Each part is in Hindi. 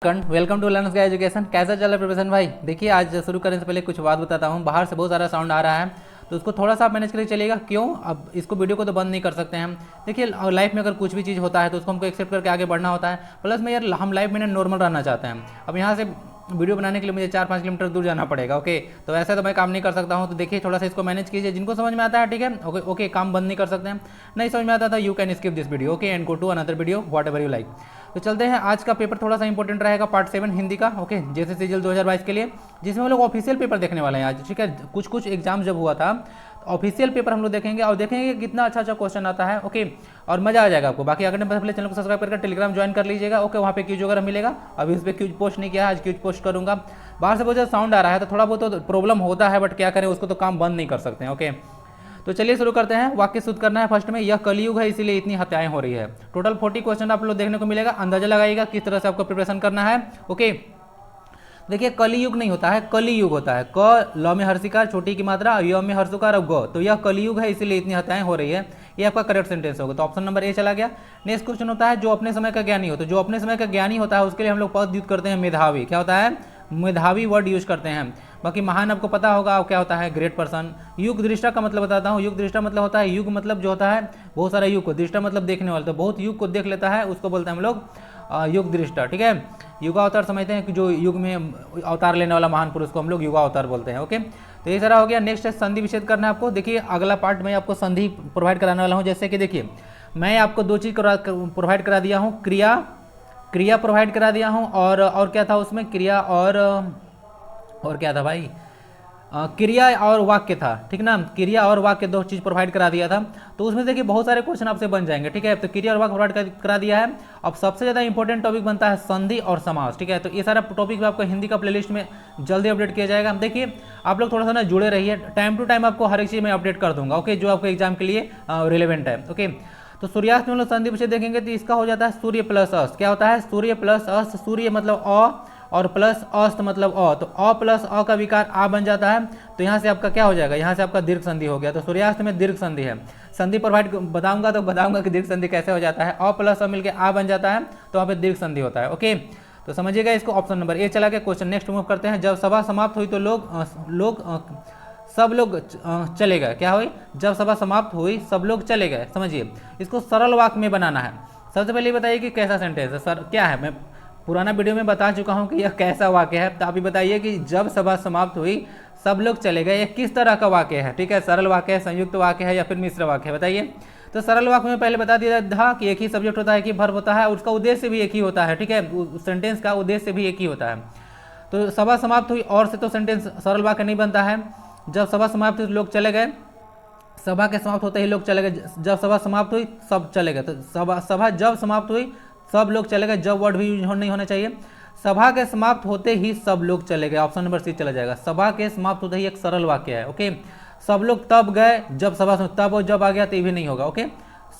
Welcome to learners guide education. कैसा चल रहा है प्रिपरेशन भाई? देखिए, आज शुरू करने से पहले कुछ बात बताता हूँ। बाहर से बहुत सारा साउंड आ रहा है, तो उसको थोड़ा सा आप मैनेज करके चलिएगा। क्यों? अब इसको वीडियो को तो बंद नहीं कर सकते हैं हम। देखिए, लाइफ में अगर कुछ भी चीज़ होता है तो उसको हमको एक्सेप्ट करके आगे बढ़ना होता है। प्लस में यार, हम लाइफ में नॉर्मल रहना चाहते हैं। अब यहाँ से वीडियो बनाने के लिए मुझे 4-5 किलोमीटर दूर जाना पड़ेगा। ओके, तो ऐसा तो मैं काम नहीं कर सकता हूँ। तो देखिए, थोड़ा सा इसको मैनेज कीजिए। जिनको समझ में आता है ठीक है, ओके ओके, काम बंद नहीं कर सकते हैं। नहीं समझ में आता था, you can skip this video okay and go to another video whatever you like. तो चलते हैं। आज का पेपर थोड़ा सा इंपॉर्टेंट रहेगा, पार्ट 7 हिंदी का। ओके, जैसे सीजल 2022 के लिए, जिसमें हम लोग ऑफिशियल पेपर देखने वाले हैं आज। ठीक है, कुछ एग्जाम जब हुआ था, ऑफिशियल पेपर हम लोग देखेंगे और देखेंगे कितना अच्छा अच्छा क्वेश्चन आता है। ओके, और मजा आ जाएगा आपको। बाकी अगर पहले चैनल को सब्सक्राइब करके टेलीग्राम ज्वाइन कर लीजिएगा। ओके, वहाँ पे क्यूज वगैरह मिलेगा। अभी उस पर क्यूज पोस्ट नहीं किया है, आज क्यूज पोस्ट करूंगा। बाहर से बहुत ज़्यादा साउंड आ रहा है, तो थोड़ा बहुत तो प्रॉब्लम होता है, बट क्या करें, उसको तो काम बंद नहीं कर सकते हैं। ओके, तो चलिए शुरू करते हैं। वाक्य शुद्ध करना है फर्स्ट में। यह कलयुग है इसीलिए इतनी हत्याएं हो रही है। टोटल 40 क्वेश्चन आप लोग देखने को मिलेगा। अंदाजा लगाइएगा किस तरह से आपको प्रिपरेशन करना है। ओके, देखिए, कलियुग नहीं होता है, कलियुग होता है। क ल में हर्षिकार, छोटी की मात्रा, य में हर्षुकार और ग। तो यह कलियुग है इसीलिए इतनी हत्याएं हो रही है। ये आपका करेक्ट सेंटेंस होगा। तो ऑप्शन नंबर ए चला गया। नेक्स्ट क्वेश्चन होता है, जो अपने समय का ज्ञानी हो। तो जो अपने समय का ज्ञानी होता है उसके लिए हम लोग पद यूज करते हैं मेधावी। क्या होता है? मेधावी वर्ड यूज करते हैं। बाकी महान आपको पता होगा क्या होता है? Great person. युग दृष्टा का मतलब बताता हूँ। युग दृष्टा मतलब होता है, युग मतलब जो होता है बहुत सारा युग को, दृष्टा मतलब देखने वाला, तो बहुत युग को देख लेता है उसको बोलते हैं हम लोग युग दृष्टा। ठीक है, युगावतार समझते हैं कि जो युग में अवतार लेने वाला महान पुरुष को हम लोग युगावतार बोलते हैं। ओके, तो ये सारा हो गया। नेक्स्ट है संधि विच्छेद करना है आपको। देखिए, अगला पार्ट में आपको संधि प्रोवाइड कराने वाला हूँ। जैसे कि देखिए, मैं आपको दो चीज़ प्रोवाइड करा दिया हूँ। क्रिया प्रोवाइड करा दिया हूँ, और क्या था उसमें? क्रिया और क्या था भाई? क्रिया और वाक्य था। ठीक ना, क्रिया और वाक्य दो चीज़ प्रोवाइड करा दिया था। तो उसमें देखिए बहुत सारे क्वेश्चन आपसे बन जाएंगे। ठीक है, तो क्रिया और वाक्य प्रोवाइड करा दिया है। अब सबसे ज़्यादा इंपॉर्टेंट टॉपिक बनता है संधि और समास। ठीक है, तो ये सारा टॉपिक भी आपको हिंदी का प्लेलिस्ट में जल्दी अपडेट किया जाएगा। देखिए, आप लोग थोड़ा सा ना जुड़े रहिए, टाइम टू टाइम आपको हर एक चीज़ में अपडेट कर दूंगा। ओके, जो आपको एग्जाम के लिए रिलेवेंट है। ओके, तो सूर्यास्त में हम लोग संधि विच्छेद देखेंगे, तो इसका हो जाता है सूर्य प्लस अस्त। क्या होता है? सूर्य प्लस अस्त। सूर्य मतलब अ और प्लस अस्त मतलब अ, तो अ प्लस अ का विकार आ बन जाता है। तो यहाँ से आपका क्या हो जाएगा? यहाँ से आपका दीर्घ संधि हो गया। तो सूर्यास्त में दीर्घ संधि है। संधि प्रोवाइड बताऊंगा तो बताऊंगा कि दीर्घ संधि कैसे हो जाता है। अ प्लस अ मिलकर आ बन जाता है, तो वहाँ पे दीर्घ संधि होता है। ओके, तो समझिएगा इसको। ऑप्शन नंबर ए चला गया। क्वेश्चन नेक्स्ट मूव करते हैं। जब सभा समाप्त हुई तो सब लोग चले गए। क्या हुई? जब सभा समाप्त हुई सब लोग चले गए। समझिए, इसको सरल वाक्य में बनाना है। सबसे पहले बताइए कि कैसा सेंटेंस है सर, क्या है? मैं पुराना वीडियो में बता चुका हूं कि यह कैसा वाक्य है। तो आप ही बताइए कि जब सभा समाप्त हुई सब लोग चले गए, यह किस तरह का वाक्य है? ठीक है, सरल वाक्य है, संयुक्त वाक्य है, या फिर मिश्र वाक्य है? बताइए। तो सरल वाक्य में पहले बता दिया था कि एक ही सब्जेक्ट होता है, एक ही वर्ब होता है, उसका उद्देश्य भी एक ही होता है। ठीक है, सेंटेंस का उद्देश्य भी एक ही होता है। तो सभा समाप्त हुई और से तो सेंटेंस सरल वाक्य नहीं बनता है। जब सभा समाप्त हुई लोग चले गए, सभा के समाप्त होते ही लोग चले गए। जब सभा समाप्त हुई सब चले गए। तो सभा जब समाप्त हुई सब लोग चले गए। जब वर्ड भी यूज नहीं होना चाहिए। सभा के समाप्त होते ही सब लोग चले गए। ऑप्शन नंबर सी चला जाएगा। सभा के समाप्त होते ही एक सरल वाक्य है। ओके, सब लोग तब गए जब सभा, तब और जब आ गया तो ये भी नहीं होगा। ओके,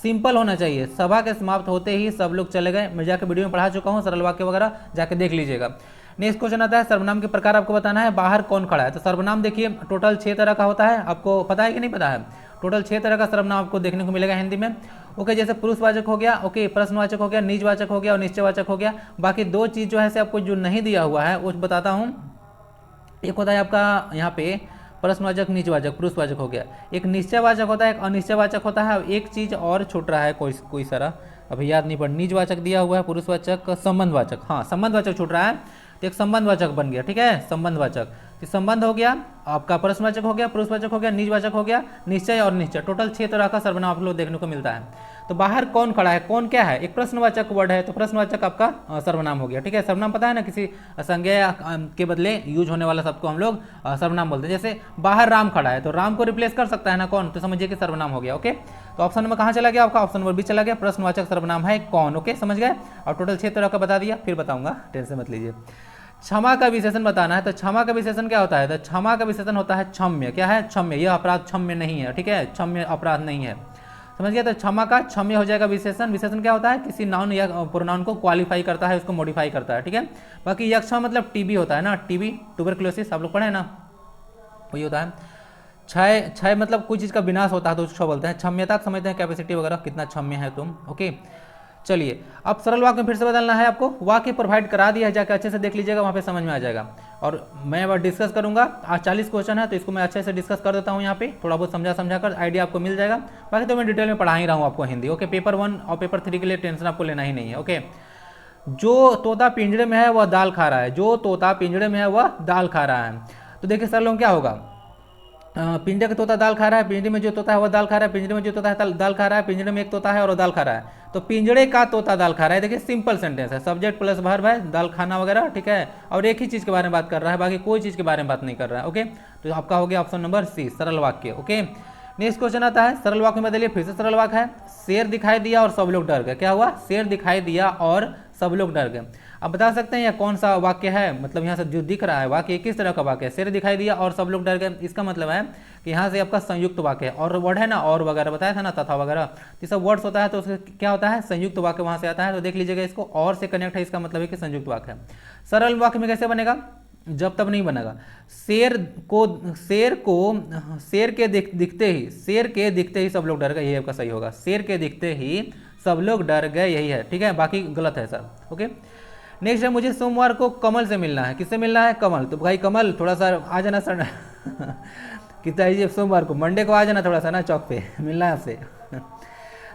सिंपल होना चाहिए। सभा के समाप्त होते ही सब लोग चले गए। मैं जाकर वीडियो में पढ़ा चुका हूँ, सरल वाक्य वगैरह जाके देख लीजिएगा। नेक्स्ट क्वेश्चन आता है, सर्वनाम के प्रकार आपको बताना है। बाहर कौन खड़ा है? तो सर्वनाम देखिए टोटल 6 तरह का होता है। आपको पता है कि नहीं पता है? टोटल 6 तरह का सर्वनाम आपको देखने को मिलेगा हिंदी में। ओके, जैसे पुरुषवाचक हो गया, ओके, प्रश्नवाचक हो गया, निजवाचक हो गया और निश्चयवाचक हो गया। बाकी दो चीज़ जो है आपको जो नहीं दिया हुआ है वो बताता हूँ। एक होता है आपका यहाँ पे प्रश्नवाचक, निजवाचक, पुरुषवाचक हो गया। एक निश्चयवाचक होता है, एक अनिश्चयवाचक होता है। एक चीज़ और छूट रहा है, कोई सारा अभी याद नहीं पड़। निजवाचक दिया हुआ है, पुरुषवाचक, संबंधवाचक। हाँ, संबंधवाचक छूट रहा है, तो एक संबंधवाचक बन गया। ठीक है, संबंधवाचक। तो संबंध हो गया आपका, पुरुषवाचक हो गया, पुरुषवाचक हो गया, निजवाचक हो गया, निश्चय और निश्चय। टोटल 6 तरह का सर्वनाम आप लोग देखने को मिलता है। तो बाहर कौन खड़ा है? कौन क्या है? एक प्रश्नवाचक वर्ड है, तो प्रश्नवाचक आपका सर्वनाम हो गया। ठीक है, सर्वनाम पता है ना, किसी संज्ञा के बदले यूज होने वाला सबको हम लोग सर्वनाम बोलते हैं। जैसे बाहर राम खड़ा है, तो राम को रिप्लेस कर सकता है ना कौन, तो समझिए कि सर्वनाम हो गया। ओके, तो ऑप्शन नंबर कहाँ चला गया आपका? ऑप्शन नंबर बी चला गया। प्रश्नवाचक सर्वनाम है कौन। ओके, समझ गए। और टोटल 6 तरह का बता दिया, फिर बताऊंगा, टेंशन मत लीजिए। क्षमा का विशेषण बताना है। तो क्षमा का विशेषण क्या होता है? तो क्षमा का विशेषण होता है क्षम्य। क्या है? क्षम्य। यह अपराध क्षम्य नहीं है। ठीक है, क्षम्य अपराध नहीं है। समझ गया। तो क्षमा का क्षम्य हो जाएगा विशेषण। विशेषण क्या होता है? किसी नाउन या प्रोनाउन को क्वालिफाई करता है, उसको मॉडिफाई करता है। ठीक है, बाकी यक्ष मतलब टीबी होता है ना, टीबी, ट्यूबरक्लोसिस, आप लोग पढ़े ना, वही होता है। क्षय मतलब कोई चीज़ का विनाश होता है तो उसको बोलते हैं। क्षम्यता समझते हैं, कैपेसिटी वगैरह, कितना क्षम्य है तुम। ओके, चलिए अब सरल वाक्य में फिर से बदलना है आपको, वाक्य प्रोवाइड करा दिया है, जाकर अच्छे से देख लीजिएगा, वहाँ पे समझ में आ जाएगा। और मैं अब डिस्कस करूंगा, आज 40 क्वेश्चन है तो इसको मैं अच्छे से डिस्कस कर देता हूँ यहाँ पे, थोड़ा बहुत समझा कर आइडिया आपको मिल जाएगा। बाकी तो मैं डिटेल में पढ़ा ही रहा हूँ आपको हिंदी। ओके, पेपर 1 और पेपर 3 के लिए टेंशन आपको लेना ही नहीं है। ओके, जो तोता पिंजरे में है वह दाल खा रहा है, जो तोता पिंजरे में है वह दाल खा रहा है। तो देखिए सरल क्या होगा, पिंजरे का तोता दाल खा रहा है, पिंजरे में जो तोता है वह दाल खा रहा है, पिंजरे में जो तोता है दाल खा रहा है, पिंजरे में एक तोता है और वो दाल खा रहा है, तो पिंजरे का तोता दाल खा रहा है। देखिए सिंपल सेंटेंस है, सब्जेक्ट प्लस वर्ब है, दाल खाना वगैरह, ठीक है, और एक ही चीज के बारे में बात कर रहा है, बाकी कोई चीज के बारे में बात नहीं कर रहा है। ओके, तो आपका हो गया ऑप्शन नंबर सी, सरल वाक्य। ओके, नेक्स्ट क्वेश्चन आता है, सरल वाक्य में बदलिए, फिर से सरल वाक्य है, शेर दिखाई दिया और सब लोग डर गए। क्या हुआ, शेर दिखाई दिया और सब लोग डर गए। अब बता सकते हैं यह कौन सा वाक्य है, मतलब यहाँ से जो दिख रहा है वाक्य किस तरह का वाक्य है, शेर दिखाई दिया और सब लोग डर गए, इसका मतलब है कि यहाँ से आपका संयुक्त वाक्य है, और वर्ड है ना, और वगैरह बताया था ना, तथा वगैरह, ये सब वर्ड्स होता है तो उसका क्या होता है, संयुक्त वाक्य वहाँ से आता है। तो देख लीजिएगा इसको, और से कनेक्ट है, इसका मतलब है कि संयुक्त वाक्य है। सरल वाक्य में कैसे बनेगा, जब तब नहीं बनेगा, शेर के दिखते ही सब लोग डर गए, यही आपका सही होगा, शेर के दिखते ही सब लोग डर गए, यही है, ठीक है, बाकी गलत है सर। ओके, नेक्स्ट है, मुझे सोमवार को कमल से मिलना है। किससे मिलना है, कमल। तो भाई कमल थोड़ा सा आ जाना सर कितना सोमवार को, मंडे को आ जाना थोड़ा सा ना, चौक पे मिलना है आपसे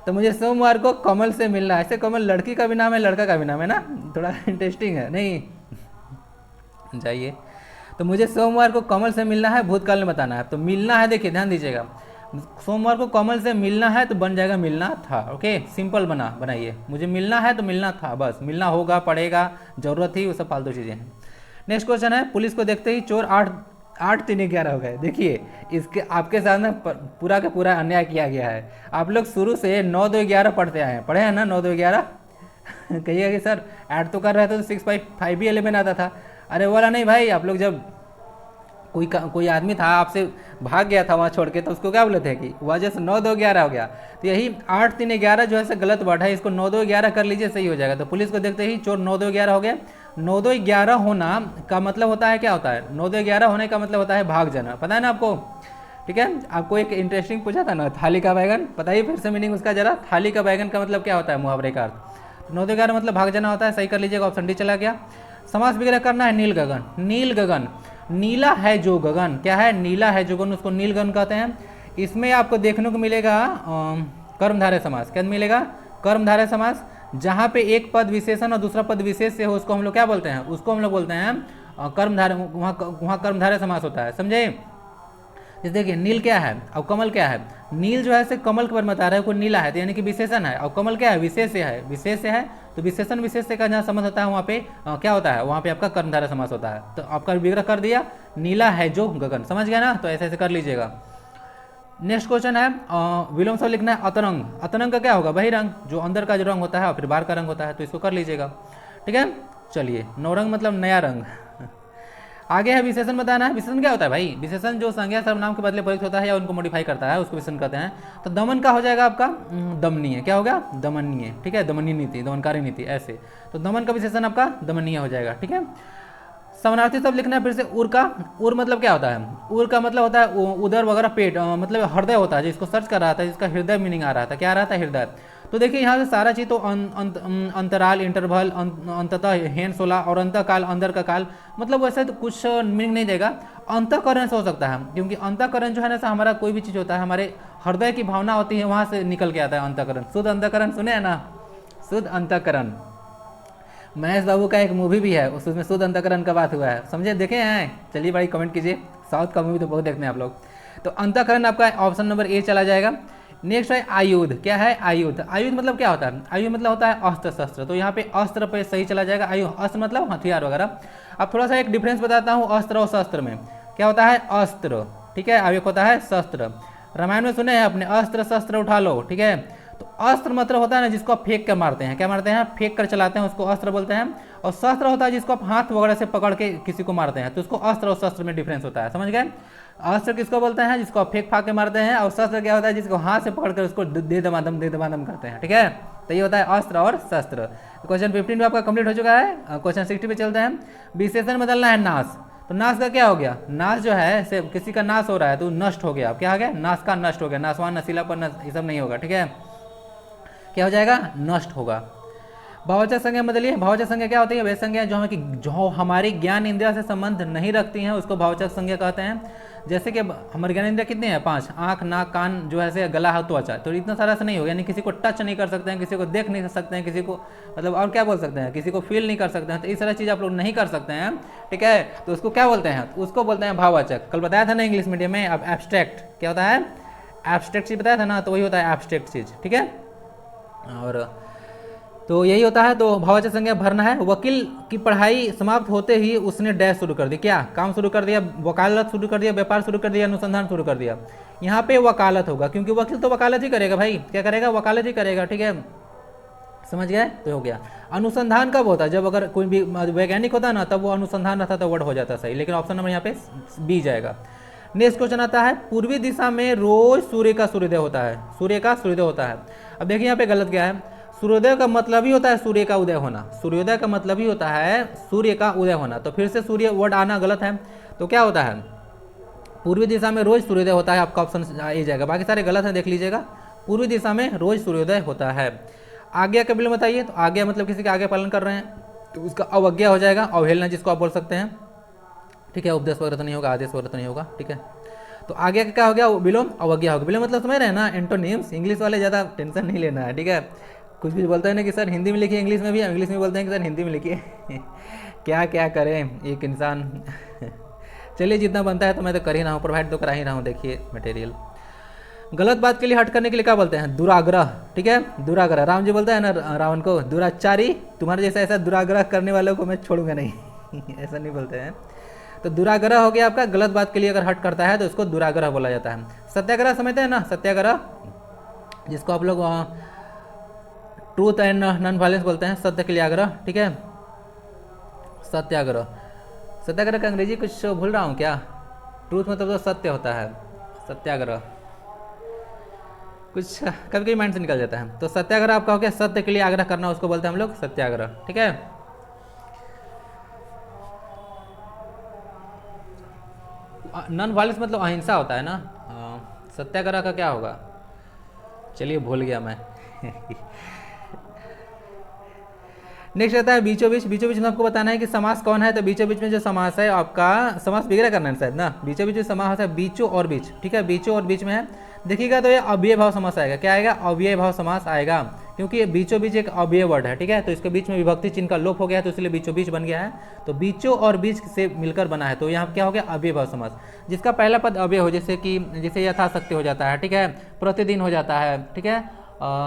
तो मुझे सोमवार को कमल से मिलना है। ऐसे कमल लड़की का भी नाम है, लड़का का भी नाम है ना, थोड़ा इंटरेस्टिंग है नहीं जाइए। तो मुझे सोमवार को कमल से मिलना है, भूतकाल में बताना है, तो मिलना है, देखिए ध्यान दीजिएगा, सोमवार को कमल से मिलना है तो बन जाएगा मिलना था। ओके, सिंपल बनाइए, मुझे मिलना है तो मिलना था, बस मिलना होगा, पड़ेगा, जरूरत थी, वो सब फालतू चीज़ें हैं। नेक्स्ट क्वेश्चन है, पुलिस को देखते ही चोर 8 3 11 हो गए। देखिए इसके आपके साथ में पूरा का पूरा अन्याय किया गया है। आप लोग शुरू से 9 2 11 पढ़ते आए हैं, पढ़े हैं ना 9 2 11 कहिएगा कि सर ऐड तो कर रहे थे तो 6 5 भी 11 आता था। अरे वाला नहीं भाई, आप लोग जब कोई आदमी था आपसे भाग गया था वहाँ छोड़ के, तो उसको क्या बोले थे कि वजह से 9 2 11 हो गया। तो यही 8 3 11 जो है गलत वर्ड है, इसको 9 2 11 कर लीजिए, सही हो जाएगा। तो पुलिस को देखते ही चोर 9 2 11 हो गया। 9 2 11 होना का मतलब होता है, क्या होता है, 9 2 11 होने का मतलब होता है भाग जाना, पता है ना आपको, ठीक है। आपको एक इंटरेस्टिंग पूछा था ना, थाली का बैगन, बताइए फिर से मीनिंग उसका जरा, थाली का बैगन का मतलब क्या होता है, मुहावरे का अर्थ। 9 2 11 मतलब भाग जाना होता है, सही कर लीजिएगा, ऑप्शन डी चला गया। समास विग्रह करना है, नील गगन। नील गगन, नीला है जो गगन, क्या है, नीला है जो गगन, उसको नील गगन कहते हैं। इसमें आपको देखने को मिलेगा कर्मधारय समास। क्या मिलेगा, कर्मधारय समास। जहाँ पे एक पद विशेषण और दूसरा पद विशेष से हो उसको हम लोग क्या बोलते हैं, उसको हम लोग बोलते हैं कर्मधारय, वहाँ कर्मधारय समास होता है, समझे। जैसे देखिए नील क्या है और कमल क्या है, नील जो है से कमल के बारे में बता रहा है, कोई नीला है तो यानी कि विशेषण है, और कमल क्या है, विशेष है, विशेष है, तो विशेषण विशेष से का जहाँ संबंध होता है वहाँ पे क्या होता है, वहाँ पे आपका कर्मधारय समास होता है। तो आपका विग्रह कर दिया, नीला है जो गगन, समझ गया ना, तो ऐसे ऐसे कर लीजिएगा। नेक्स्ट क्वेश्चन है, विलोम शब्द लिखना है, अतरंग। अतरंग का क्या होगा, वही रंग जो अंदर का जो रंग होता है और फिर बाहर का रंग होता है, तो इसको कर लीजिएगा, ठीक है। चलिए, नौरंग मतलब नया रंग। आगे है विशेषण बताना है। विशेषण क्या होता है भाई, विशेषण जो संज्ञा सर्वनाम के बदले प्रयुक्त होता है या उनको मॉडिफाई करता है उसको विशेषण कहते हैं। तो दमन का हो जाएगा आपका दमनीय, क्या होगा, दमनीय, ठीक है, दमनीय नीति, दमनकारी नीति, ऐसे। तो दमन का विशेषण आपका दमनीय हो जाएगा, ठीक है। समानार्थी शब्द लिखना है फिर से, उर का। उर मतलब क्या होता है, उर का मतलब होता है उदर वगैरह, पेट, मतलब हृदय होता है, जिसको सर्च कर रहा था, जिसका हृदय मीनिंग आ रहा था, क्या आ रहा था, हृदय। तो देखिए यहाँ से सारा चीज तो अंतराल, इंटरवल, अंततः, हेन 16 और अंतकाल, अंदर का काल, मतलब वैसे तो कुछ मीनिंग नहीं देगा। अंतःकरण से हो सकता है, क्योंकि अंतःकरण जो है ना, हमारा कोई भी चीज होता है, हमारे हृदय की भावना होती है, वहां से निकल के आता है अंतःकरण। शुद्ध अंतःकरण सुने हैं ना, शुद्ध अंतःकरण, महेश बाबू का एक मूवी भी है, उसमें शुद्ध अंतःकरण का बात हुआ है, समझे, देखे हैं। चलिए भाई कमेंट कीजिए, साउथ का मूवी तो बहुत देखते हैं आप लोग। तो अंतःकरण आपका ऑप्शन नंबर ए चला जाएगा। नेक्स्ट है आयुध। क्या है, आयुध। आयुध मतलब क्या होता है, आयुध मतलब होता है अस्त्र शस्त्र, तो यहाँ पे अस्त्र पे सही चला जाएगा। आयुध अस्त्र मतलब हथियार वगैरह। अब थोड़ा सा एक डिफरेंस बताता हूँ अस्त्र और शस्त्र में। क्या होता है, अस्त्र, ठीक है, अब एक होता है शस्त्र। रामायण में सुने हैं अपने, अस्त्र शस्त्र उठा लो, ठीक है। तो अस्त्र मतलब होता है ना जिसको आप फेंक कर मारते हैं, क्या मारते हैं, फेंक कर चलाते हैं, उसको अस्त्र बोलते हैं। और शस्त्र होता है जिसको आप हाथ वगैरह से पकड़ के किसी को मारते हैं, तो उसको अस्त्र और शस्त्र में डिफरेंस होता है, समझ गए। अस्त्र किसको बोलते हैं, जिसको आप फेंक फाक के मारते हैं, और शस्त्र क्या होता है, जिसको हाथ से पकड़ कर उसको दे दमादम करते हैं, ठीक है। तो ये होता है अस्त्र और शस्त्र। क्वेश्चन 15 में आपका कंप्लीट हो चुका है। क्वेश्चन 60 पे चलते हैं। विशेषण बदलना है, नाश। तो नाश का क्या हो गया, नाश जो है से किसी का नाश हो रहा है तो नष्ट हो गया, क्या हो गया, नाश का नष्ट हो गया, नाशवान, नशीलापन, ये सब नहीं होगा, ठीक है। क्या हो जाएगा, नष्ट होगा। भाववाचक संज्ञा बदलिए। भाववाचक संज्ञा क्या होती है? वे संज्ञा जो हमारी ज्ञान इंद्रिया से संबंध नहीं रखती हैं उसको भाववाचक संज्ञा कहते हैं। जैसे कि हमारे ज्ञान इंद्रिया कितनी है? 5। आँख, नाक, कान, जो है गला, हाथ, त्वचा। तो इतना सारा से नहीं होगा, यानी किसी को टच नहीं कर सकते हैं, किसी को देख नहीं सकते हैं, किसी को मतलब और क्या बोल सकते हैं, किसी को फील नहीं कर सकते हैं। तो इस तरह चीज़ आप लोग नहीं कर सकते हैं, ठीक है। तो उसको क्या बोलते हैं? उसको बोलते हैं भाववाचक। कल बताया था ना इंग्लिश मीडियम में। अब एब्स्ट्रैक्ट क्या होता है? एब्स्ट्रैक्ट चीज़ बताया था ना, तो वही होता है एब्स्ट्रैक्ट चीज़, ठीक है। और तो यही होता है। तो भाववाचक संज्ञा भरना है। वकील की पढ़ाई समाप्त होते ही उसने डैश शुरू कर दी। क्या काम शुरू कर दिया? वकालत शुरू कर दिया, व्यापार शुरू कर दिया, अनुसंधान शुरू कर दिया। यहाँ पे वकालत होगा, क्योंकि वकील तो वकालत ही करेगा भाई। क्या करेगा? वकालत ही करेगा, ठीक है, समझ गए? तो हो गया। अनुसंधान कब होता है? जब अगर कोई भी वैज्ञानिक होता है ना, तब वो अनुसंधान रहता तो वर्ड हो जाता सही, लेकिन ऑप्शन नंबर यहाँ पे बी जाएगा। नेक्स्ट क्वेश्चन आता है, पूर्वी दिशा में रोज सूर्य का सूर्योदय होता है। सूर्य का सूर्योदय होता है। अब देखिए यहाँ पे गलत क्या है। सूर्योदय का मतलब ही होता है सूर्य का उदय होना। सूर्योदय का मतलब ही होता है सूर्य का उदय होना। तो फिर से सूर्य वर्ड आना गलत है। तो क्या होता है? पूर्वी दिशा में रोज सूर्योदय होता है। आपका ऑप्शन आ जाएगा, बाकी सारे गलत है, देख लीजिएगा। पूर्वी दिशा में रोज सूर्योदय होता है। आज्ञा के बिल बताइए। तो आज्ञा मतलब किसी के आगे पालन कर रहे हैं, तो उसका अवज्ञा हो जाएगा। अवहेलना जिसको आप बोल सकते हैं, ठीक है। उपदेश वगैरह तो नहीं होगा, आदेश वगैरह तो नहीं होगा, ठीक है। तो आज्ञा का क्या हो गया? विलोम, अवज्ञा हो गया। विलोम मतलब समझ रहे हैं ना, एंटोनिम्स। इंग्लिश वाले ज़्यादा टेंशन नहीं लेना है, ठीक है। कुछ भी बोलते हैं ना कि सर हिंदी में लिखिए, इंग्लिश में भी, इंग्लिश में बोलते हैं कि सर हिंदी में लिखिए। क्या क्या करें एक इंसान। चलिए जितना बनता है तो मैं तो कर ही रहा हूँ, प्रोवाइड तो करा ही रहा हूँ। देखिए मटेरियल। गलत बात के लिए हट करने के लिए क्या बोलते हैं? दुराग्रह, ठीक है, दुराग्रह। राम जी बोलता है ना रावण को, दुराचारी, तुम्हारे जैसा ऐसा दुराग्रह करने वालों को मैं छोड़ूंगा नहीं। ऐसा नहीं बोलते हैं। तो दुराग्रह हो गया आपका। गलत बात के लिए अगर हट करता है तो उसको दुराग्रह बोला जाता है। सत्याग्रह समझते हैं ना? सत्याग्रह जिसको आप लोग ट्रूथ एंड नॉन वायलेंस बोलते हैं, सत्य के लिए आग्रह, ठीक है। सत्याग्रह, सत्याग्रह का अंग्रेजी कुछ भूल रहा हूँ क्या? ट्रूथ मतलब तो सत्य होता है, सत्याग्रह कुछ कभी कभी माइंड से निकल जाता है। तो सत्याग्रह आपका हो गया सत्य के लिए आग्रह करना, उसको बोलते हैं हम लोग सत्याग्रह, ठीक है। नॉन वायलेंस मतलब अहिंसा होता है ना। सत्याग्रह का क्या होगा? चलिए भूल गया मैं। नेक्स्ट आता है बीचों बीच। बीचों बीच में आपको बताना है कि समास कौन है। तो बीचों बीच में जो समास है आपका, समास वगैरह करना है शायद ना। बीचों बीच जो समास है बीचों और बीच, ठीक है, बीचों और बीच में है। देखिएगा तो ये अव्यय भाव समास आएगा। क्या आएगा? अव्यय भाव समास आएगा, क्योंकि ये बीचों बीच एक अव्यय वर्ड है, ठीक है। तो इसके बीच में विभक्ति चिन्ह का लोप हो गया है, तो इसलिए बीचों बीच बन गया है। तो बीचों और बीच से मिलकर बना है, तो यहाँ क्या हो गया? अव्यय भाव समास। जिसका पहला पद अव्यय हो, जैसे कि जैसे यथाशक्ति हो जाता है, ठीक है, प्रतिदिन हो जाता है, ठीक है,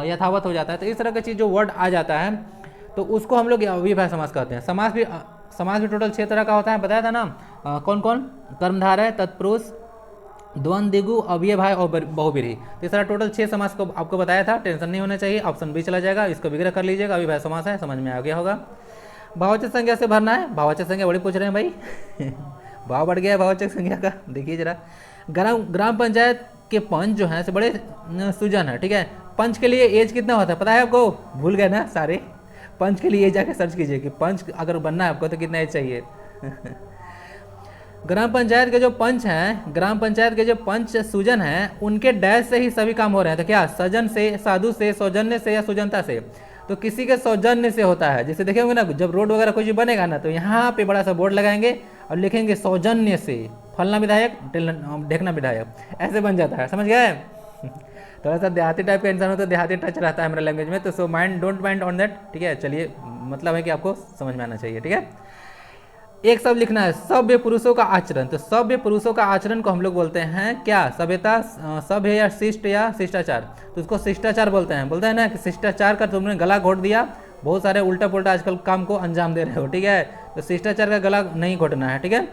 यथावत हो जाता है। तो इस तरह की चीज़ जो वर्ड आ जाता है तो उसको हम लोग अव्यय भाव समास कहते हैं। समास भी टोटल 6 तरह का होता है, बताया था ना। कौन कौन? कर्मधारय, तत्पुरुष, द्वंद्व, द्विगु, अव्यय भाव और बहुव्रीहि। तो इस तरह टोटल 6 समास को आपको बताया था। टेंशन नहीं होना चाहिए, ऑप्शन बी चला जाएगा, इसको विग्रह कर लीजिएगा। अव्यय भाव समास है, समझ में आ गया होगा। भाववाचक संज्ञा से भरना है। भाववाचक संज्ञा बड़ी पूछ रहे हैं भाई। भाव बढ़ गया है भाववाचक संज्ञा का, देखिए जरा। ग्राम पंचायत के पंच जो है बड़े सुजन है, ठीक है। पंच के लिए एज कितना होता है पता है आपको? भूल गए ना सारे। पंच के लिए जाके सर्च कीजिए कि पंच अगर बनना है आपको तो कितना एज चाहिए। ग्राम पंचायत के जो पंच हैं, ग्राम पंचायत के जो पंच सुजन हैं, उनके डैश से ही सभी काम हो रहे हैं। तो क्या? सजन से, साधु से, सौजन्य से या सुजनता से? तो किसी के सौजन्य से होता है। जैसे देखे होंगे ना, जब रोड वगैरह कुछ बनेगा ना, तो यहाँ पे बड़ा सा बोर्ड लगाएंगे और लिखेंगे सौजन्य से फलना विधायक, ढेकना विधायक, ऐसे बन जाता है, समझ गए। थोड़ा सा देहाती टाइप का इंसान हो तो देहाती टच रहता है मेरा लैंग्वेज में, तो so mind don't mind on that, ठीक है। चलिए मतलब है कि आपको समझ में आना चाहिए, ठीक है। एक शब्द लिखना है, सभ्य पुरुषों का आचरण। तो सभ्य पुरुषों का आचरण को हम लोग बोलते हैं क्या? सभ्यता, सभ्य या शिष्ट या शिष्टाचार। तो उसको शिष्टाचार बोलते हैं ना कि शिष्टाचार का तुमने गला घोट दिया, बहुत सारे उल्टा पुल्टा आजकल काम को अंजाम दे रहे हो, ठीक है। तो शिष्टाचार का गला नहीं घोटना है, ठीक है,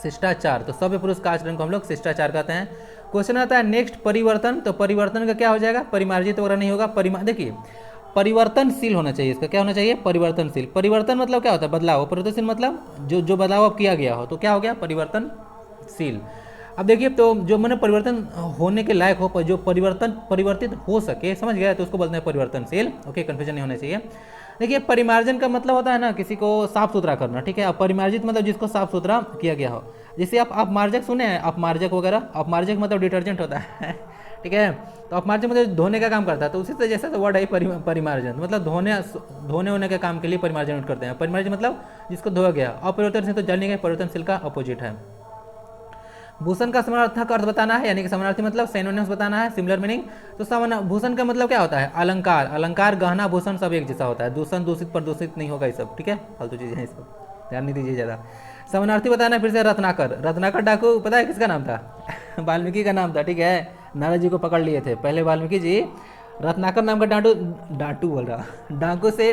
शिष्टाचार। तो सभ्य पुरुष का आचरण को हम लोग शिष्टाचार कहते हैं। क्वेश्चन आता है नेक्स्ट, परिवर्तन। तो परिवर्तन का क्या हो जाएगा? परिमार्जित वगैरह नहीं होगा। देखिए परिवर्तनशील होना चाहिए, इसका क्या होना चाहिए? परिवर्तनशील। परिवर्तन मतलब क्या होता है? बदलाव। परिवर्तनशील मतलब जो बदलाव अब किया गया हो, तो क्या हो गया? परिवर्तनशील। अब देखिए, तो जो मैंने परिवर्तन होने के लायक हो, जो परिवर्तित हो सके, समझ गया, तो उसको बोलते हैं परिवर्तनशील। ओके, कंफ्यूजन नहीं होना चाहिए। देखिए परिमार्जन का मतलब होता है ना किसी को साफ सुथरा करना, ठीक है। अपरिमार्जित मतलब जिसको साफ सुथरा किया गया हो। जैसे आप अपमार्जक सुने हैं, अपमार्जक वगैरह। अपमार्जक मतलब डिटर्जेंट होता है, ठीक है। तो अपमार्जन मतलब धोने का काम करता है, तो उसी से जैसा वर्ड है परिमार्जन, मतलब धोने होने के काम के लिए परिमार्जन करते हैं। परिमार्जन मतलब जिसको धोया गया। अपरिवर्तनशील तो जल नहीं गया, परिवर्तनशील का अपोजिट है। भूषण का समानार्थक अर्थ बताना है, यानी कि समानार्थी मतलब सिनोनिम्स बताना है, सिमिलर मीनिंग। तो भूषण का मतलब क्या होता है? अलंकार। अलंकार, गहना, भूषण सब एक जैसा होता है। दूषण, दूषित, प्रदूषित नहीं होगा ये सब, ठीक है। फालतू चीजें हैं सब, ध्यान नहीं दीजिए ज़्यादा। समानार्थी बताना है फिर से रत्नाकर। रत्नाकर डाकू पता है किसका नाम था? वाल्मीकि का नाम था, ठीक है। नारद जी को पकड़ लिए थे पहले वाल्मीकि जी। रत्नाकर नाम का डाटू बोल रहा डाकू से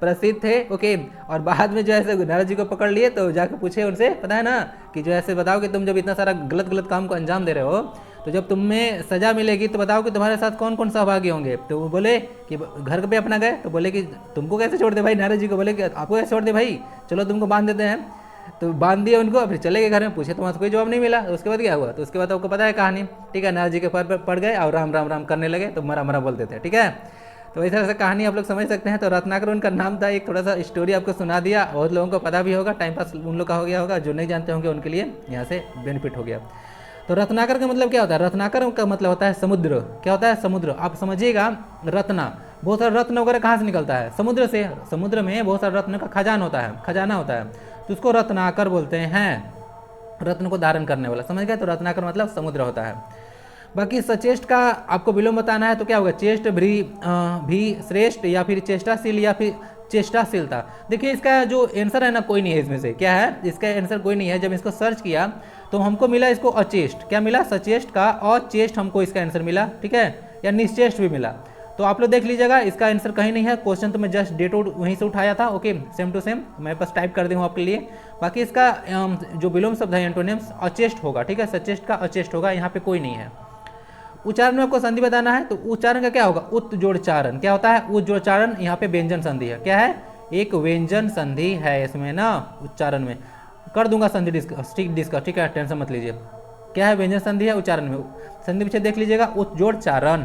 प्रसिद्ध थे, ओके। और बाद में जो है नारद जी को पकड़ लिए तो जाके पूछे उनसे, पता है ना, कि जो ऐसे बताओ कि तुम जब इतना सारा गलत गलत काम को अंजाम दे रहे हो, तो जब तुम्हें सजा मिलेगी तो बताओ कि तुम्हारे साथ कौन कौन सहभागी होंगे। तो वो बोले कि घर पे अपना गए, तो बोले कि तुमको कैसे छोड़ दे भाई। नारद जी को बोले कि आपको कैसे छोड़ दे भाई, चलो तुमको बांध देते हैं। तो बांध दिया उनको, फिर चले गए घर में। पूछे तो वहाँ से कोई जवाब नहीं मिला। उसके बाद क्या हुआ? तो उसके बाद आपको पता है कहानी, ठीक है। नारद जी के पैर पर पड़ गए और राम राम राम करने लगे, तो मरा मरा बोलते थे, ठीक है। तो इस तरह से कहानी आप लोग समझ सकते हैं। तो रत्नाकर उनका नाम था। एक थोड़ा सा स्टोरी आपको सुना दिया, बहुत लोगों को पता भी होगा, टाइम पास उन लोग का हो गया होगा, जो नहीं जानते होंगे उनके लिए यहाँ से बेनिफिट हो गया। तो रत्नाकर का मतलब क्या होता है? रत्नाकर का मतलब होता है समुद्र। क्या होता है? समुद्र। आप समझिएगा, रत्ना, बहुत सारा रत्न वगैरह कहाँ से निकलता है? समुद्र से। समुद्र में बहुत सारा रत्न का खजाना होता है, खजाना होता है, तो उसको रत्नाकर बोलते हैं, रत्न को धारण करने वाला, समझ गए। तो रत्नाकर मतलब समुद्र होता है। बाकी सचेष्ट का आपको विलोम बताना है, तो क्या होगा? चेष्ट, भी, श्रेष्ठ, या फिर चेष्टाशील, या फिर चेष्टाशीलता। देखिए इसका जो आंसर है ना, कोई नहीं है इसमें से। क्या है इसका आंसर? कोई नहीं है। जब इसको सर्च किया तो हमको मिला इसको अचेष्ट। क्या मिला? सचेष्ट का अचेष्ट हमको इसका आंसर मिला, ठीक है, या निश्चेष्ट भी मिला। तो आप लोग देख लीजिएगा, इसका आंसर कहीं नहीं है। क्वेश्चन तो मैं जस्ट डेट वहीं से उठाया था, ओके, सेम टू सेम मैं बस टाइप कर दी हूँ आपके लिए। बाकी इसका जो विलोम शब्द है एंटोनिम्स अचेष्ट होगा, ठीक है। सचेष्ट का अचेष्ट होगा, यहाँ पे कोई नहीं है। उच्चारण में आपको संधि बताना है, तो उच्चारण का क्या होगा? उत जोड़ चारण। क्या होता है? उत जोड़ चारण। यहाँ पे व्यंजन संधि है। क्या है? एक व्यंजन संधि है इसमें ना, उच्चारण में। कर दूंगा संधि डिस्कस, ठीक है, टेंशन मत लीजिए। क्या है? व्यंजन संधि है उच्चारण में। संधि पीछे देख लीजिएगा, उत जोड़ चारण।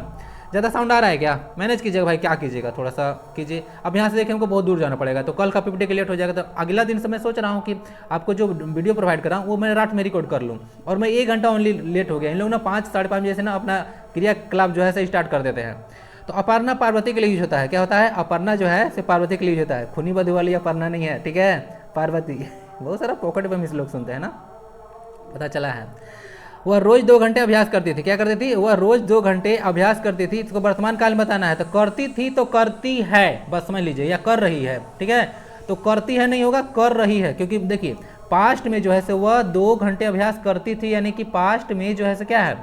ज़्यादा साउंड आ रहा है क्या? मैनेज कीजिएगा भाई, क्या कीजिएगा, थोड़ा सा कीजिए। अब यहाँ से देखिए हमको बहुत दूर जाना पड़ेगा, तो कल का पीपीटी के लेट हो जाएगा। तो अगला दिन से मैं सोच रहा हूँ कि आपको जो वीडियो प्रोवाइड कर रहा हूँ वो मैं रात में रिकॉर्ड कर लूँ, और मैं 1 घंटा ओनली लेट हो गया। इन लोग ना 5 साढ़े 5 बजे से ना अपना क्रियाकलाप जो है से स्टार्ट कर देते हैं। तो अपर्णा पार्वती के लिए यूज होता है। क्या होता है? अपर्णा जो है से पार्वती के लिए यूज होता है। खूनी बधू वाली अपर्णा नहीं है, ठीक है, पार्वती। बहुत सारा पॉकेट पे मिस लोग सुनते हैं ना, पता चला है। वह रोज 2 घंटे अभ्यास करती थी। क्या करती थी? वह रोज 2 घंटे अभ्यास करती थी। इसको वर्तमान काल में बताना है, तो करती थी तो करती है, बस समझ लीजिए, या कर रही है, ठीक है। तो करती है नहीं होगा, कर रही है, क्योंकि देखिए पास्ट में जो है से वह 2 घंटे अभ्यास करती थी, यानी कि पास्ट में जो है से क्या है,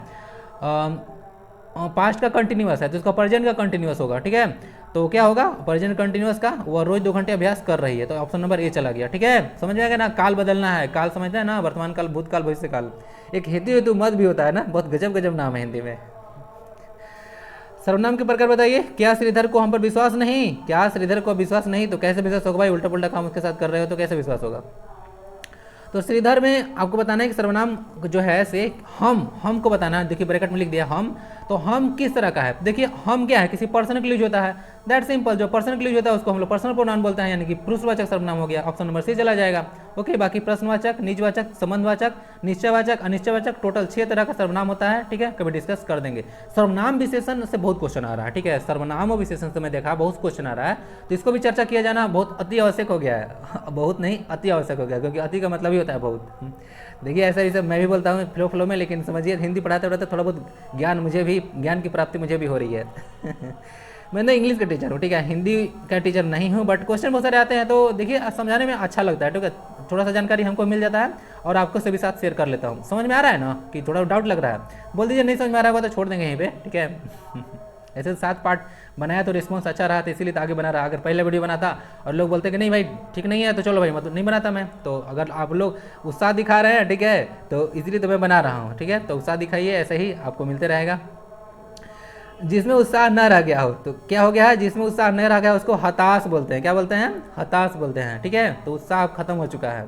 पास्ट का कंटिन्यूअस है, तो इसका प्रेजेंट का कंटिन्यूअस होगा, ठीक है। तो क्या होगा? प्रेजेंट कंटिन्यूअस का वह रोज 2 घंटे अभ्यास कर रही है। तो ऑप्शन नंबर ए चला गया, ठीक है। समझ में आएगा ना? काल बदलना है, काल समझते हैं ना, वर्तमान काल, भूतकाल, भविष्य काल। एक हेतु हेतु मत भी होता है ना, बहुत गजब गजब नाम है हिंदी में। सर्वनाम के प्रकार बताइए। क्या श्रीधर को हम पर विश्वास नहीं? क्या श्रीधर को विश्वास नहीं? तो कैसे विश्वास होगा भाई? उल्टा पुल्टा काम उसके साथ कर रहे हो तो कैसे विश्वास होगा? तो श्रीधर में आपको बताना है कि सर्वनाम जो है से हम को बताना है। देखिए ब्रैकेट में लिख दिया हम, तो हम किस तरह का है? देखिए हम क्या है? किसी पर्सन के लिए यूज होता है, दैट सिंपल। जो पर्सन के लिए यूज होता है उसको हम लोग पर्सनल प्रोनाउन बोलते हैं, यानी कि पुरुषवाचक सर्वनाम हो गया। ऑप्शन नंबर सी चला जाएगा, ओके। बाकी प्रश्नवाचक, निजवाचक, संबंधवाचक, निश्चयवाचक, अनिश्चयवाचक, टोटल 6 तरह का सर्वनाम होता है, ठीक है। कभी डिस्कस कर देंगे। सर्वनाम विशेषण से बहुत क्वेश्चन आ रहा है, ठीक है। सर्वनाम और विशेषण से मैं देखा बहुत क्वेश्चन आ रहा है, तो इसको भी चर्चा किया जाना बहुत अति आवश्यक हो गया है। बहुत नहीं, अति आवश्यक हो गया, क्योंकि अति का मतलब ही होता है बहुत। देखिए ऐसा ही सब मैं भी बोलता हूँ फ्लो में, लेकिन समझिए हिंदी पढ़ाते पढ़ाते थोड़ा बहुत ज्ञान की प्राप्ति मुझे भी हो रही है। मैं ना इंग्लिश का टीचर हूँ, ठीक है, हिंदी का टीचर नहीं हूँ, बट क्वेश्चन बहुत सारे आते हैं, तो देखिए समझाने में अच्छा लगता है, ठीक है। थोड़ा सा जानकारी हमको मिल जाता है और आपको सभी साथ शेयर कर लेता हूँ। समझ में आ रहा है ना? कि थोड़ा डाउट लग रहा है, बोल दीजिए नहीं समझ में आ रहा होगा तो छोड़ देंगे यहीं पे, ठीक है। ऐसे 7 पार्ट बनाया तो रिस्पॉन्स अच्छा रहा, तो इसीलिए तो आगे बना रहा। अगर पहले वीडियो बनाता और लोग बोलते कि नहीं भाई ठीक नहीं है, तो चलो भाई मतलब नहीं बनाता मैं। तो अगर आप लोग उत्साह दिखा रहे हैं, ठीक है, तो इसलिए तो मैं बना रहा हूँ, ठीक है। तो उत्साह दिखाइए, ऐसे ही आपको मिलते रहेगा। जिसमें उत्साह न रह गया हो, तो क्या हो गया है? जिसमें उत्साह न रह गया उसको हताश बोलते हैं। क्या बोलते हैं? हताश बोलते हैं, ठीक है। तो उत्साह खत्म हो चुका है।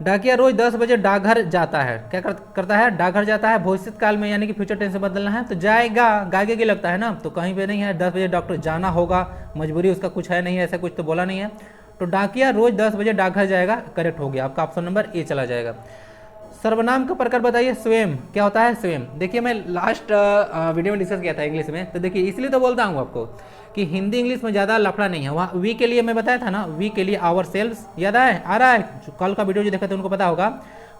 डाकिया रोज 10 बजे डाकघर जाता है। क्या करता है? डाकघर जाता है। भविष्य काल में यानी कि फ्यूचर टेंस से बदलना है, तो जाएगा, गागे की लगता है ना, तो कहीं पे नहीं है। 10 बजे डॉक्टर जाना होगा, मजबूरी उसका कुछ है नहीं, ऐसा कुछ तो बोला नहीं है। तो डाकिया रोज 10 बजे डाकघर जाएगा, करेक्ट हो गया आपका, ऑप्शन नंबर ए चला जाएगा। सर्वनाम का प्रकार बताइए। स्वयं क्या होता है? स्वयं। देखिए मैं लास्ट वीडियो में डिस्कस किया था इंग्लिश में, तो देखिए इसलिए तो बोलता हूँ आपको कि हिंदी इंग्लिश में ज़्यादा लफड़ा नहीं है। वहाँ वी के लिए मैं बताया था ना, वी के लिए आवर सेल्स, याद है? आ रहा है? कल का वीडियो जो देखा था उनको पता होगा।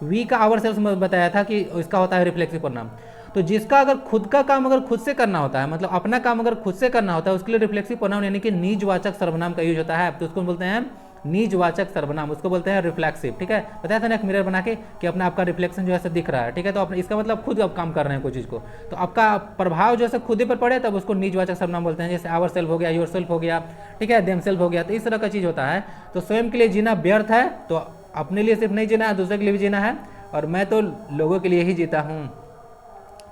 वी का आवर सेल्स में बताया था कि इसका होता है रिफ्लेक्सिव प्रोनाउन। तो जिसका अगर खुद का काम अगर खुद से करना होता है, मतलब अपना काम अगर खुद से करना होता है, उसके लिए रिफ्लेक्सिव प्रोनाउन यानी कि निजवाचक सर्वनाम का यूज होता है। तो उसको बोलते हैं निजवाचक सर्वनाम, उसको बोलते हैं रिफ्लेक्सिव। ठीक है, बताया था ना एक मिरर बना के कि अपना आपका रिफ्लेक्शन जो है दिख रहा है। ठीक है, तो अपने इसका मतलब खुद आप काम कर रहे हैं कोई चीज़ को, तो आपका प्रभाव जो है खुद ही पर पड़े, तब उसको निजवाचक सर्वनाम बोलते हैं। जैसे आवर सेल्फ हो गया, योर सेल्फ हो गया, ठीक है, देम सेल्फ हो गया, तो इस तरह का चीज़ होता है। तो स्वयं के लिए जीना व्यर्थ है, तो अपने लिए सिर्फ नहीं जीना है, दूसरे के लिए भी जीना है। और मैं तो लोगों के लिए ही जीता हूँ।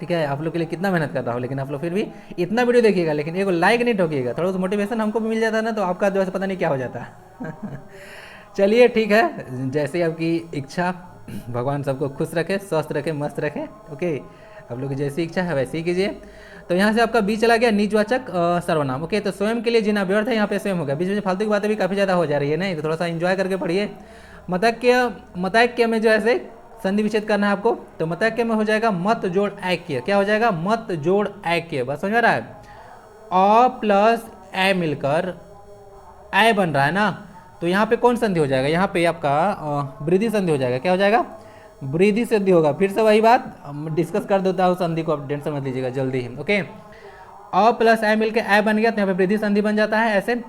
ठीक है, आप लोग के लिए कितना मेहनत कर रहा हूँ, लेकिन आप लोग फिर भी इतना वीडियो देखिएगा, लेकिन एगो लाइक नहीं ठोकिएगा। थोड़ा सा मोटिवेशन हमको भी मिल जाता है ना, तो आपका जो है पता नहीं क्या हो जाता है। चलिए ठीक है, जैसे आपकी इच्छा, भगवान सबको खुश रखे, स्वस्थ रखे, मस्त रखे। ओके, आप लोग की जैसी इच्छा है वैसे ही कीजिए। तो यहाँ से आपका बी चला गया निजवाचक सर्वनाम। ओके, तो स्वयं के लिए जीना व्यर्थ है, यहाँ पे स्वयं हो गया। बीच में फालतू की बातें भी काफ़ी ज़्यादा हो जा रही है, नहीं तो थोड़ा सा इंजॉय करके पढ़िए। मतैक्य में जो है संधि विच्छेद करना है आपको, तो मतैक्य में हो जाएगा मत जोड़ ऐक्य। क्या हो जाएगा? मत जोड़ ऐक्य। बस समझ में आ रहा है? अ प्लस ए मिलकर ऐ बन रहा है ना, तो यहाँ पे कौन संधि हो जाएगा? यहाँ पे आपका वृद्धि संधि हो जाएगा। क्या हो जाएगा? वृद्धि संधि होगा। फिर से वही बात डिस्कस कर देता हूँ संधि को, आप टेंशन मत लीजिएगा जल्दी ही। ओके, अ प्लस ए मिलकर ऐ बन गया, तो यहाँ पे वृद्धि संधि बन जाता है ऐसे।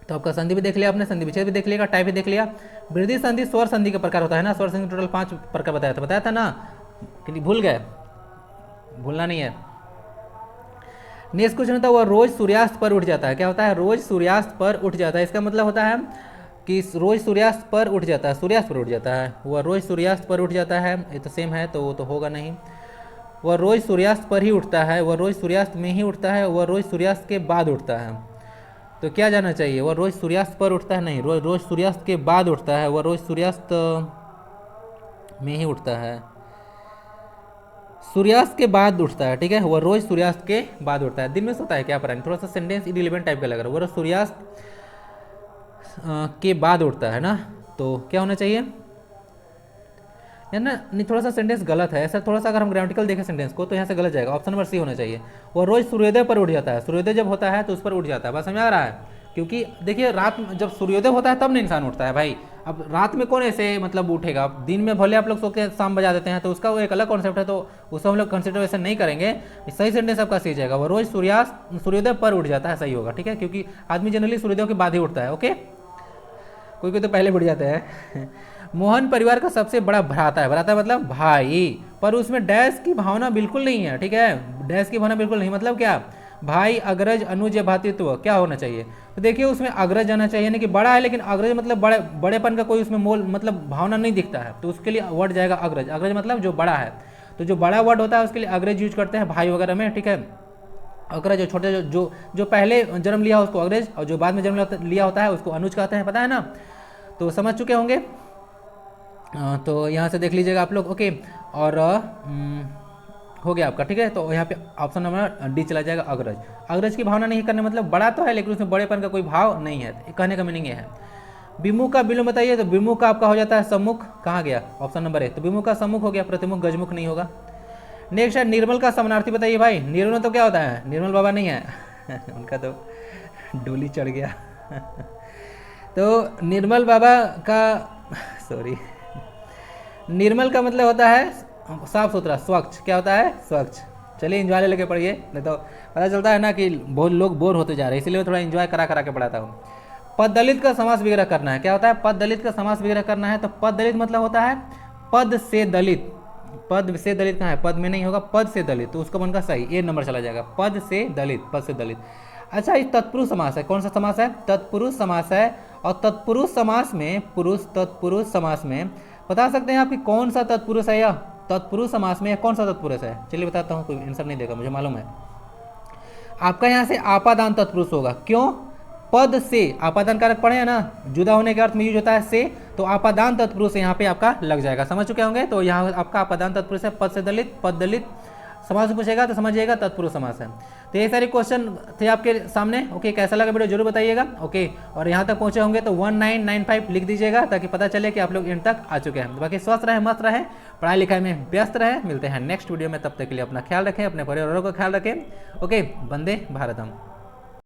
तो आपका संधि भी देख लिया आपने, संधि विच्छेद भी देख लिया, टाइप भी देख लिया। वृद्धि संधि स्वर संधि का प्रकार होता है ना, स्वर संधि टोटल 5 प्रकार बताया था ना, कि भूल गए? भूलना नहीं है। नेक्स्ट क्वेश्चन होता है वह रोज सूर्यास्त पर उठ जाता है। क्या होता है? रोज सूर्यास्त पर उठ जाता है। इसका मतलब होता है कि रोज सूर्यास्त पर उठ जाता है, सूर्यास्त पर उठ जाता है। वह रोज सूर्यास्त पर उठ जाता है, ये तो सेम है, तो वो तो होगा नहीं। वह रोज सूर्यास्त पर ही उठता है, वह रोज सूर्यास्त में ही उठता है, वह रोज सूर्यास्त के बाद उठता है। तो क्या जाना चाहिए? वह रोज सूर्यास्त पर उठता है, नहीं, रोज सूर्यास्त के बाद उठता है, वह रोज सूर्यास्त में ही उठता है, सूर्यास्त के बाद उठता है। ठीक है, वह रोज सूर्यास्त के बाद उठता है। दिन में सोता है, क्या पता नहीं, थोड़ा सा सेंटेंस इरिलेवेंट टाइप का लग रहा है। वह रोज सूर्यास्त के बाद उठता है ना, तो क्या होना चाहिए? है ना, नहीं, थोड़ा सा सेंटेंस गलत है ऐसा। थोड़ा सा अगर हम ग्रामेटिकल देखें सेंटेंस को, तो यहाँ से गलत जाएगा। ऑप्शन नंबर सी होना चाहिए। वो रोज सूर्योदय पर उठ जाता है, सूर्योदय जब होता है तो उस पर उठ जाता है। बस समझ आ रहा है? क्योंकि देखिए रात में जब सूर्योदय होता है तब नहीं इंसान उठता है भाई। अब रात में कौन ऐसे मतलब उठेगा? दिन में भले आप लोग सो के शाम बजा देते हैं, तो उसका वो एक अलग कॉन्सेप्ट है, तो उसको हम लोग कंसिडरेशन नहीं करेंगे। सही सेंटेंस आपका सही जाएगा, वो रोज सूर्योदय पर उठ जाता है, सही होगा। ठीक है, क्योंकि आदमी जनरली सूर्योदय के बाद ही उठता है। ओके, कोई कोई तो पहले उठ जाते हैं। मोहन परिवार का सबसे बड़ा भ्राता है, भ्राता मतलब भाई, पर उसमें डैश की भावना बिल्कुल नहीं है। ठीक है, डैश की भावना बिल्कुल नहीं, मतलब क्या? भाई, अग्रज, अनुज या भातृत्व क्या होना चाहिए? तो देखिए उसमें अग्रज आना चाहिए, यानी कि बड़ा है, लेकिन अग्रज मतलब बड़ेपन का कोई उसमें मोल मतलब भावना नहीं दिखता है, तो उसके लिए वर्ड जाएगा अग्रज। अग्रज मतलब जो बड़ा है, तो जो बड़ा वर्ड होता है उसके लिए अग्रज यूज करते हैं भाई वगैरह में। ठीक है, अग्रज जो छोटे जो पहले जन्म लिया उसको अग्रज, और जो बाद में जन्म लिया होता है उसको अनुज कहते हैं, पता है ना? तो समझ चुके होंगे। तो यहाँ से देख लीजिएगा आप लोग। ओके, और हो गया आपका। ठीक है, तो यहाँ पे ऑप्शन नंबर डी चला जाएगा, अग्रज। अग्रज की भावना नहीं करने मतलब बड़ा तो है, लेकिन उसमें बड़ेपन का कोई भाव नहीं है, कहने का मीनिंग ये है। विमुख का विलोम बताइए, तो विमुख का आपका हो जाता है सम्मुख। कहाँ गया? ऑप्शन नंबर ए, तो विमुख का सम्मुख हो गया, प्रतिमुख गजमुख नहीं होगा। नेक्स्ट है निर्मल का समानार्थी बताइए भाई। निर्मल तो क्या होता है? निर्मल बाबा नहीं है। उनका तो डोली चढ़ गया। तो निर्मल बाबा का सॉरी, निर्मल का मतलब होता है साफ सुथरा, स्वच्छ। क्या होता है? स्वच्छ। चलिए एंजॉय लेके पढ़िए, नहीं तो पता चलता है ना कि बहुत लोग बोर होते जा रहे हैं, इसलिए मैं थोड़ा एंजॉय करा के पढ़ाता हूँ। पद दलित का समास विग्रह करना है। क्या होता है? पद दलित का समास विग्रह करना है। तो पद दलित मतलब होता है पद से दलित। पद से दलित कहाँ है? पद में नहीं होगा, पद से दलित, तो उसका बनका सही ए नंबर चला जाएगा, पद से दलित, पद से दलित। अच्छा, ये तत्पुरुष समास है। कौन सा समास है? तत्पुरुष समास है। और तत्पुरुष समास में, पुरुष तत्पुरुष समास में बता सकते हैं आपकी कौन सा तत्पुरुष है? या तत्पुरुष समास में कौन सा तत्पुरुष है? चलिए बताता हूँ, कोई आंसर नहीं देगा, मुझे मालूम है। आपका यहाँ से आपादान तत्पुरुष होगा। क्यों? पद से, आपादान कारक पढ़े हैं ना, जुदा होने के अर्थ में यूज होता है से, तो आपादान तत्पुरुष यहाँ पे आपका लग जाएगा। समझ चुके होंगे। तो यहाँ आपका आपादान तत्पुरुष है पद से दलित, पद दलित, समास से पूछेगा तो समझिएगा तत्पुरुष समास है। तो ये सारे क्वेश्चन थे आपके सामने। ओके, कैसा लगा वीडियो जरूर बताइएगा। ओके, और यहाँ तक पहुँचे होंगे तो 1995 लिख दीजिएगा ताकि पता चले कि आप लोग इन तक आ चुके हैं। बाकी स्वस्थ रहे, मस्त रहे, पढ़ाई लिखाई में व्यस्त रहे। मिलते हैं नेक्स्ट वीडियो में, तब तक के लिए अपना ख्याल रखें, अपने परिवारों का ख्याल रखें। ओके, वंदे भारतम।